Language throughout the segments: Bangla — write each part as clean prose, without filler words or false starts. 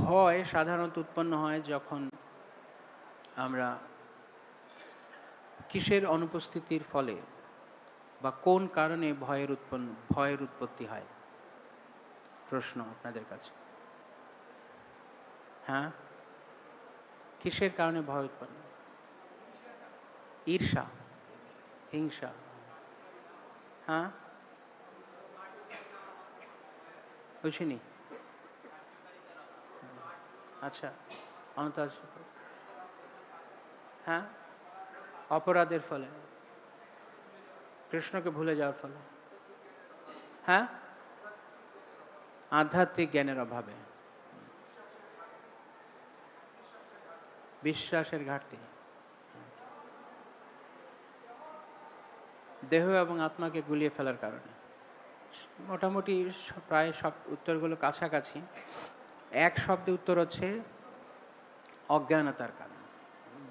ভয় সাধারণত উৎপন্ন হয় যখন আমরা কিসের অনুপস্থিতির ফলে বা কোন কারণে ভয়ের উৎপত্তি হয়? প্রশ্ন আপনাদের কাছে। হ্যাঁ, কিসের কারণে ভয় উৎপন্ন? ঈর্ষা, হিংসা। হ্যাঁ, বুঝিনি। আচ্ছা, হ্যাঁ, অপরাধের ফলে, কৃষ্ণকে ভুলে যাওয়ার ফলে। হ্যাঁ, আধ্যাত্মিক জ্ঞানের অভাবে, বিশ্বাসের ঘাটতি, দেহ এবং আত্মাকে গুলিয়ে ফেলার কারণে। মোটামুটি প্রায় সব উত্তরগুলো কাছাকাছি। এক শব্দে উত্তর হচ্ছে অজ্ঞানতার কারণ।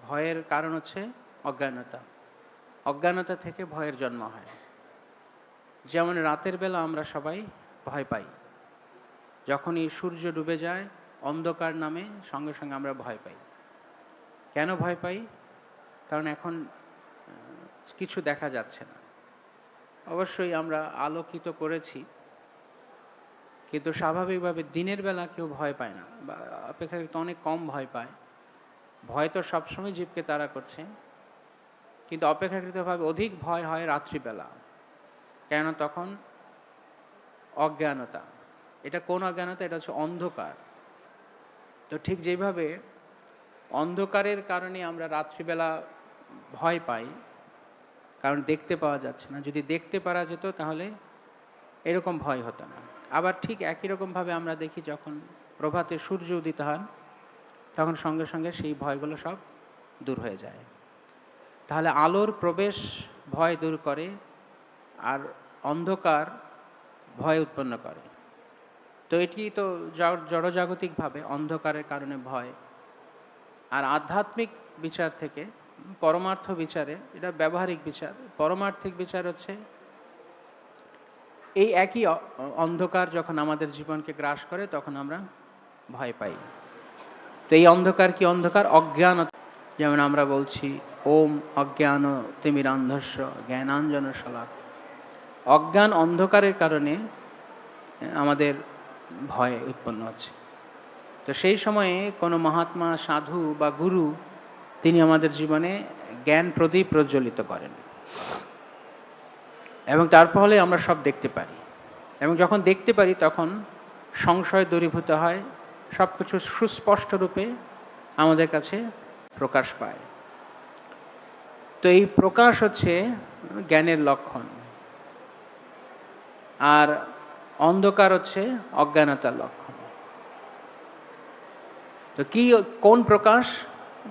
ভয়ের কারণ হচ্ছে অজ্ঞানতা। অজ্ঞানতা থেকে ভয়ের জন্ম হয়। যেমন রাতের বেলা আমরা সবাই ভয় পাই, যখনই সূর্য ডুবে যায় অন্ধকার নামে সঙ্গে সঙ্গে আমরা ভয় পাই। কেন ভয় পাই? কারণ এখন কিছু দেখা যাচ্ছে না। অবশ্যই আমরা আলোকিত করেছি, কিন্তু স্বাভাবিকভাবে দিনের বেলা কেউ ভয় পায় না, বা অপেক্ষাকৃত অনেক কম ভয় পায়। ভয় তো সবসময় জীবকে তাড়া করছে, কিন্তু অপেক্ষাকৃতভাবে অধিক ভয় হয় রাত্রিবেলা। কেন? তখন অজ্ঞানতা। এটা কোন অজ্ঞানতা? এটা হচ্ছে অন্ধকার। তো ঠিক যেভাবে অন্ধকারের কারণে আমরা রাত্রিবেলা ভয় পাই, কারণ দেখতে পাওয়া যাচ্ছে না। যদি দেখতে পারা যেত তাহলে এরকম ভয় হতো না। আবার ঠিক একই রকমভাবে আমরা দেখি যখন প্রভাতে সূর্য উদিত হন, তখন সঙ্গে সঙ্গে সেই ভয়গুলো সব দূর হয়ে যায়। তাহলে আলোর প্রবেশ ভয় দূর করে, আর অন্ধকার ভয় উৎপন্ন করে। তো এটি তো জড়জাগতিকভাবে অন্ধকারের কারণে ভয়। আর আধ্যাত্মিক বিচার থেকে, পরমার্থ বিচারে, এটা ব্যবহারিক বিচার, পরমার্থিক বিচার হচ্ছে এই একই অন্ধকার যখন আমাদের জীবনকে গ্রাস করে তখন আমরা ভয় পাই। তো এই অন্ধকার কি অন্ধকার? অজ্ঞান। যেমন আমরা বলছি ওম অজ্ঞান তিমিরান্ধস্য জ্ঞানাঞ্জন শলাকায়। অজ্ঞান অন্ধকারের কারণে আমাদের ভয় উৎপন্ন হচ্ছে। তো সেই সময়ে কোনো মহাত্মা, সাধু বা গুরু, তিনি আমাদের জীবনে জ্ঞান প্রদীপ প্রজ্বলিত করেন, এবং তার ফলে আমরা সব দেখতে পারি। এবং যখন দেখতে পারি তখন সংশয় দূরীভূত হয়, সব কিছু সুস্পষ্ট রূপে আমাদের কাছে প্রকাশ পায়। তো এই প্রকাশ হচ্ছে জ্ঞানের লক্ষণ, আর অন্ধকার হচ্ছে অজ্ঞানতার লক্ষণ। তো কোন প্রকাশ?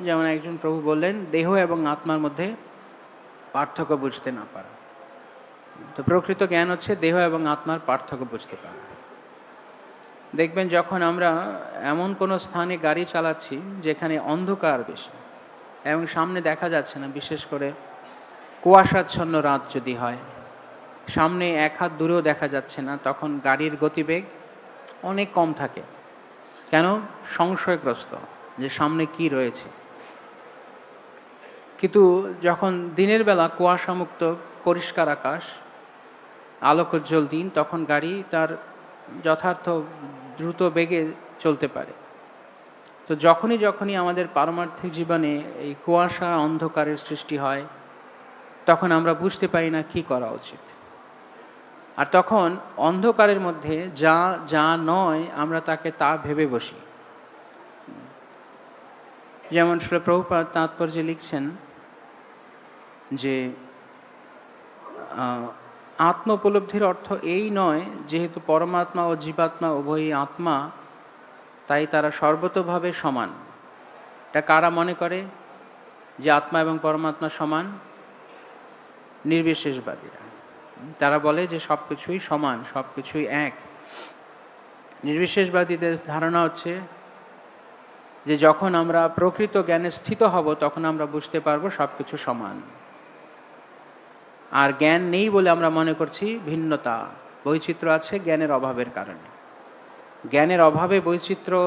যেমন একজন প্রভু বললেন, দেহ এবং আত্মার মধ্যে পার্থক্য বুঝতে না পারা। তো প্রকৃত জ্ঞান হচ্ছে দেহ এবং আত্মার পার্থক্য বুঝতে পারা। দেখবেন যখন আমরা এমন কোনো স্থানে গাড়ি চালাচ্ছি যেখানে অন্ধকার বেশি এবং সামনে দেখা যাচ্ছে না, বিশেষ করে কুয়াশাচ্ছন্ন রাত যদি হয়, সামনে এক হাত দূরেও দেখা যাচ্ছে না, তখন গাড়ির গতিবেগ অনেক কম থাকে। কেন? সংশয়গ্রস্ত যে সামনে কি রয়েছে। কিন্তু যখন দিনের বেলা কুয়াশামুক্ত পরিষ্কার আকাশ, আলোকোজ্জ্বল দিন, তখন গাড়ি তার যথার্থ দ্রুত বেগে চলতে পারে। তো যখনই আমাদের পারমার্থিক জীবনে এই কুয়াশা অন্ধকারের সৃষ্টি হয়, তখন আমরা বুঝতে পারি না কি করা উচিত। আর তখন অন্ধকারের মধ্যে যা যা নয় আমরা তাকে তা ভেবে বসি। যেমন শ্রীল প্রভুপাদ তাৎপর্যে লিখছেন যে আত্ম উপলব্ধির অর্থ এই নয় যেহেতু পরমাত্মা ও জীবাত্মা উভয়ই আত্মা, তাই তারা সর্বতোভাবে সমান। এটা কারা মনে করে যে আত্মা এবং পরমাত্মা সমান? নির্বিশেষবাদীরা। তারা বলে যে সব কিছুই সমান, সব কিছুই এক। নির্বিশেষবাদীদের ধারণা হচ্ছে যে যখন আমরা প্রকৃত জ্ঞানে স্থিত হব তখন আমরা বুঝতে পারবো সব কিছু সমান। আর জ্ঞান নেই বলে আমরা মনে করছি ভিন্নতা, বৈচিত্র্য আছে জ্ঞানের অভাবের কারণে। জ্ঞানের অভাবে বৈচিত্র্য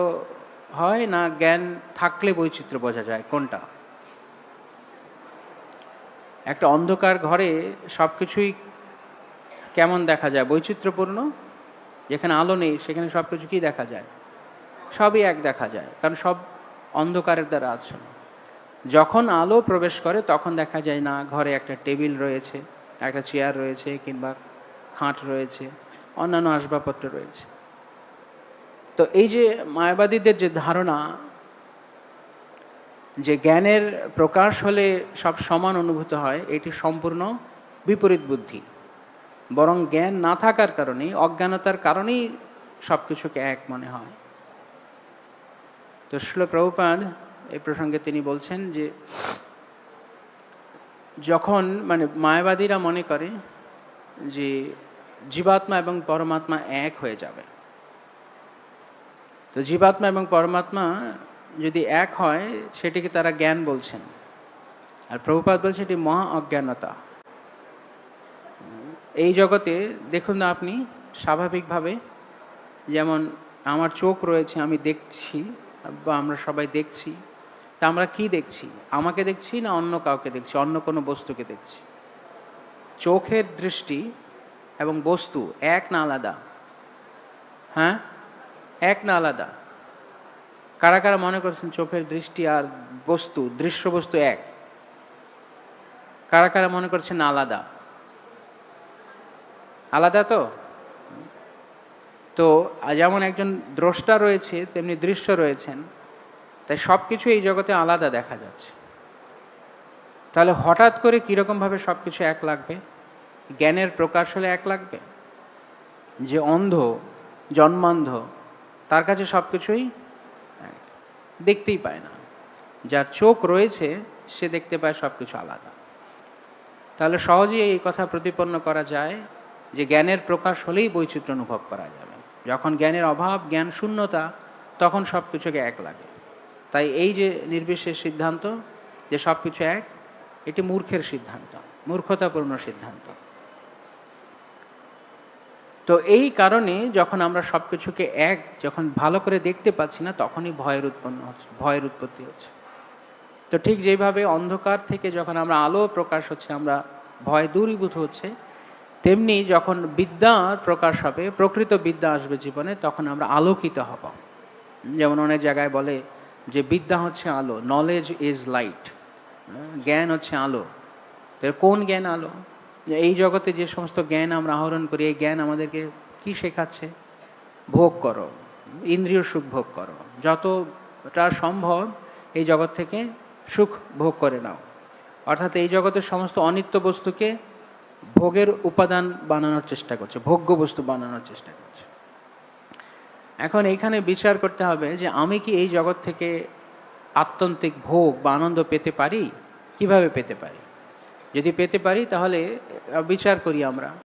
হয়, না জ্ঞান থাকলে বৈচিত্র্য বোঝা যায়, কোনটা? একটা অন্ধকার ঘরে সবকিছুই কেমন দেখা যায়? বৈচিত্র্যপূর্ণ। যেখানে আলো নেই সেখানে সবকিছু কি দেখা যায়? সবই এক দেখা যায়, কারণ সব অন্ধকারের দ্বারা আচ্ছন্ন। যখন আলো প্রবেশ করে তখন দেখা যায় না ঘরে একটা টেবিল রয়েছে, একটা চেয়ার রয়েছে, কিংবা খাট রয়েছে, অন্যান্য আসবাবপত্র রয়েছে। তো এই যে মায়াবাদীদের যে ধারণা যে জ্ঞানের প্রকাশ হলে সব সমান অনুভূত হয়, এটি সম্পূর্ণ বিপরীত বুদ্ধি। বরং জ্ঞান না থাকার কারণেই, অজ্ঞানতার কারণেই সবকিছুকে এক মনে হয়। তো শ্রীল প্রভুপাদ এই প্রসঙ্গে তিনি বলছেন যে যখন মায়াবাদীরা মনে করে যে জীবাত্মা এবং পরমাত্মা এক হয়ে যাবে, তো জীবাত্মা এবং পরমাত্মা যদি এক হয় সেটিকে তারা জ্ঞান বলছেন। আর প্রভুপাদ বলছে এটি মহা অজ্ঞানতা। এই জগতে দেখুন না আপনি, স্বাভাবিকভাবে যেমন আমার চোখ রয়েছে, আমি দেখছি, বা আমরা সবাই দেখছি, তা আমরা কি দেখছি? আমাকে দেখছি না অন্য কাউকে দেখছি, অন্য কোনো বস্তুকে দেখছি? চোখের দৃষ্টি এবং বস্তু এক না আলাদা? হ্যাঁ, এক না আলাদা? কারা কারা মনে করছেন চোখের দৃষ্টি আর বস্তু, দৃশ্য বস্তু এক? কারা কারা মনে করছেন আলাদা? আলাদা তো। তো যেমন একজন দ্রষ্টা রয়েছে তেমনি দৃশ্য রয়েছেন, তাই সবকিছু এই জগতে আলাদা দেখা যাচ্ছে। তাহলে হঠাৎ করে কিরকম ভাবে সবকিছু এক লাগবে? জ্ঞানের প্রকাশ হলে এক লাগবে? যে অন্ধ, জন্মান্ধ, তার কাছে সবকিছুই এক, দেখতেই পায় না। যার চোখ রয়েছে সে দেখতে পায় সবকিছু আলাদা। তাহলে সহজেই এই কথা প্রতিপন্ন করা যায় যে জ্ঞানের প্রকাশ হলেই বৈচিত্র্য অনুভব করা যাবে। যখন জ্ঞানের অভাব, জ্ঞান শূন্যতা, তখন সবকিছুকে এক লাগে। তাই এই যে নির্বিশেষ সিদ্ধান্ত যে সবকিছু এক, এটি মূর্খের সিদ্ধান্ত, মূর্খতাপূর্ণ সিদ্ধান্ত। তো এই কারণে যখন আমরা সবকিছুকে এক যখন ভালো করে দেখতে পাচ্ছি না, তখনই ভয়ের উৎপত্তি হচ্ছে। তো ঠিক যেভাবে অন্ধকার থেকে যখন আমরা আলো প্রকাশ হচ্ছে, আমরা ভয় দূরীভূত হচ্ছে, তেমনি যখন বিদ্যার প্রকাশ হবে, প্রকৃত বিদ্যা আসবে জীবনে, তখন আমরা আলোকিত হব। যেমন অনেক জায়গায় বলে যে বিদ্যা হচ্ছে আলো, নলেজ ইজ লাইট, জ্ঞান হচ্ছে আলো। তো কোন জ্ঞান আলো? এই জগতে যে সমস্ত জ্ঞান আমরা আহরণ করি, এই জ্ঞান আমাদেরকে কি শেখাচ্ছে? ভোগ করো, ইন্দ্রিয় সুখ ভোগ করো, যতটা সম্ভব এই জগৎ থেকে সুখ ভোগ করে নাও। অর্থাৎ এই জগতের সমস্ত অনিত্য বস্তুকে ভোগের উপাদান বানানোর চেষ্টা করছে, ভোগ্য বস্তু বানানোর চেষ্টা করছে। এখন এইখানে বিচার করতে হবে যে আমি কি এই জগৎ থেকে আত্যন্তিক ভোগ বা আনন্দ পেতে পারি? কিভাবে পেতে পারি? যদি পেতে পারি তাহলে বিচার করি আমরা